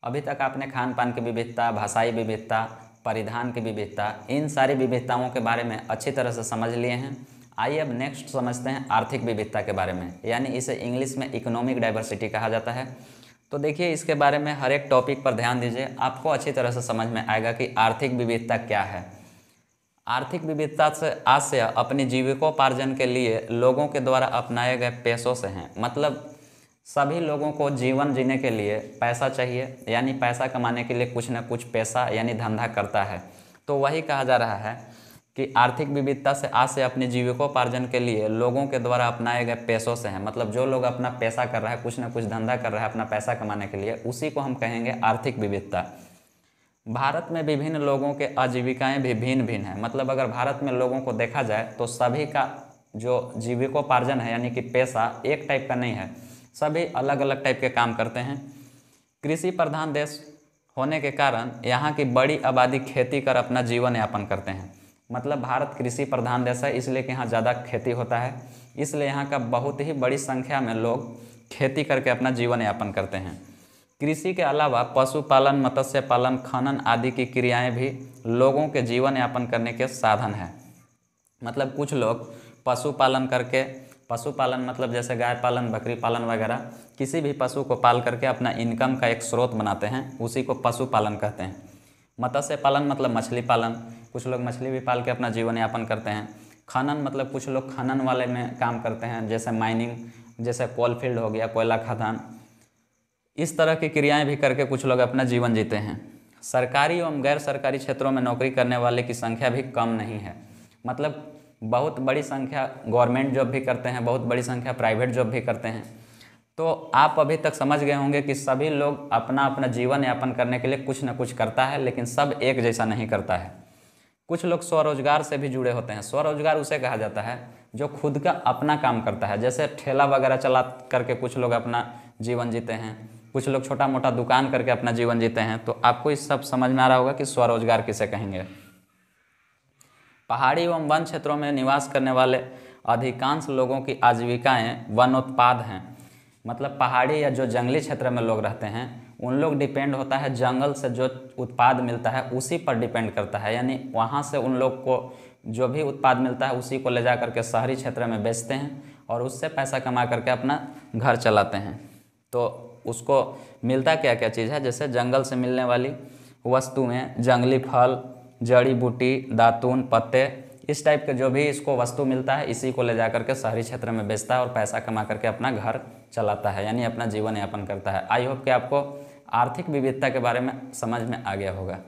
अभी तक आपने खान पान की विविधता, भाषाई विविधता, परिधान की विविधता, इन सारी विविधताओं के बारे में अच्छी तरह से समझ लिए हैं। आइए अब नेक्स्ट समझते हैं आर्थिक विविधता के बारे में, यानी इसे इंग्लिश में इकोनॉमिक डाइवर्सिटी कहा जाता है। तो देखिए इसके बारे में हर एक टॉपिक पर ध्यान दीजिए, आपको अच्छी तरह से समझ में आएगा कि आर्थिक विविधता क्या है। आर्थिक विविधता से आशय अपनी जीविकोपार्जन के लिए लोगों के द्वारा अपनाए गए पेशों से हैं। मतलब सभी लोगों को जीवन जीने के लिए पैसा चाहिए, यानी पैसा कमाने के लिए कुछ न कुछ पेशा यानी धंधा करता है। तो वही कहा जा रहा है कि आर्थिक विविधता से आशय अपनी जीविकोपार्जन के लिए लोगों के द्वारा अपनाए गए पेशों से हैं। मतलब जो लोग अपना पैसा कर रहा है, कुछ न कुछ धंधा कर रहा है अपना पैसा कमाने के लिए, उसी को हम कहेंगे आर्थिक विविधता। भारत में विभिन्न लोगों के आजीविकाएं भी भिन्न भिन्न हैं। मतलब अगर भारत में लोगों को देखा जाए तो सभी का जो जीविकोपार्जन है यानी कि पेशा एक टाइप का नहीं है, सभी अलग अलग टाइप के काम करते हैं। कृषि प्रधान देश होने के कारण यहाँ की बड़ी आबादी खेती कर अपना जीवन यापन करते हैं। मतलब भारत कृषि प्रधान देश है, इसलिए कि यहाँ ज़्यादा खेती होता है, इसलिए यहाँ का बहुत ही बड़ी संख्या में लोग खेती करके अपना जीवन यापन करते हैं। कृषि के अलावा पशुपालन, मत्स्य पालन, खनन आदि की क्रियाएं भी लोगों के जीवन यापन करने के साधन हैं। मतलब कुछ लोग पशुपालन करके, पशुपालन मतलब जैसे गाय पालन, बकरी पालन वगैरह, किसी भी पशु को पाल करके अपना इनकम का एक स्रोत बनाते हैं, उसी को पशुपालन कहते हैं। मत्स्य पालन मतलब मछली पालन, कुछ लोग मछली भी पाल के अपना जीवन यापन करते हैं। खनन मतलब कुछ लोग खनन वाले में काम करते हैं, जैसे माइनिंग, जैसे कोल फील्ड हो गया, कोयला खदान, इस तरह की क्रियाएं भी करके कुछ लोग अपना जीवन जीते हैं। सरकारी एवं गैर सरकारी क्षेत्रों में नौकरी करने वाले की संख्या भी कम नहीं है। मतलब बहुत बड़ी संख्या गवर्नमेंट जॉब भी करते हैं, बहुत बड़ी संख्या प्राइवेट जॉब भी करते हैं। तो आप अभी तक समझ गए होंगे कि सभी लोग अपना अपना जीवन यापन करने के लिए कुछ न कुछ करता है, लेकिन सब एक जैसा नहीं करता है। कुछ लोग स्वरोजगार से भी जुड़े होते हैं। स्वरोजगार उसे कहा जाता है जो खुद का अपना काम करता है, जैसे ठेला वगैरह चला करके कुछ लोग अपना जीवन जीते हैं, कुछ लोग छोटा मोटा दुकान करके अपना जीवन जीते हैं। तो आपको इस सब समझ में आ रहा होगा कि स्वरोजगार किसे कहेंगे। पहाड़ी एवं वन क्षेत्रों में निवास करने वाले अधिकांश लोगों की आजीविकाएं वनोत्पाद हैं। मतलब पहाड़ी या जो जंगली क्षेत्र में लोग रहते हैं, उन लोग डिपेंड होता है जंगल से जो उत्पाद मिलता है उसी पर डिपेंड करता है। यानी वहाँ से उन लोग को जो भी उत्पाद मिलता है उसी को ले जा करके शहरी क्षेत्र में बेचते हैं और उससे पैसा कमा करके अपना घर चलाते हैं। तो उसको मिलता क्या क्या चीज़ है, जैसे जंगल से मिलने वाली वस्तुएं, जंगली फल, जड़ी बूटी, दातून, पत्ते, इस टाइप के जो भी इसको वस्तु मिलता है इसी को ले जा करके शहरी क्षेत्र में बेचता है और पैसा कमा करके अपना घर चलाता है, यानी अपना जीवन यापन करता है। आई होप कि आपको आर्थिक विविधता के बारे में समझ में आ गया होगा।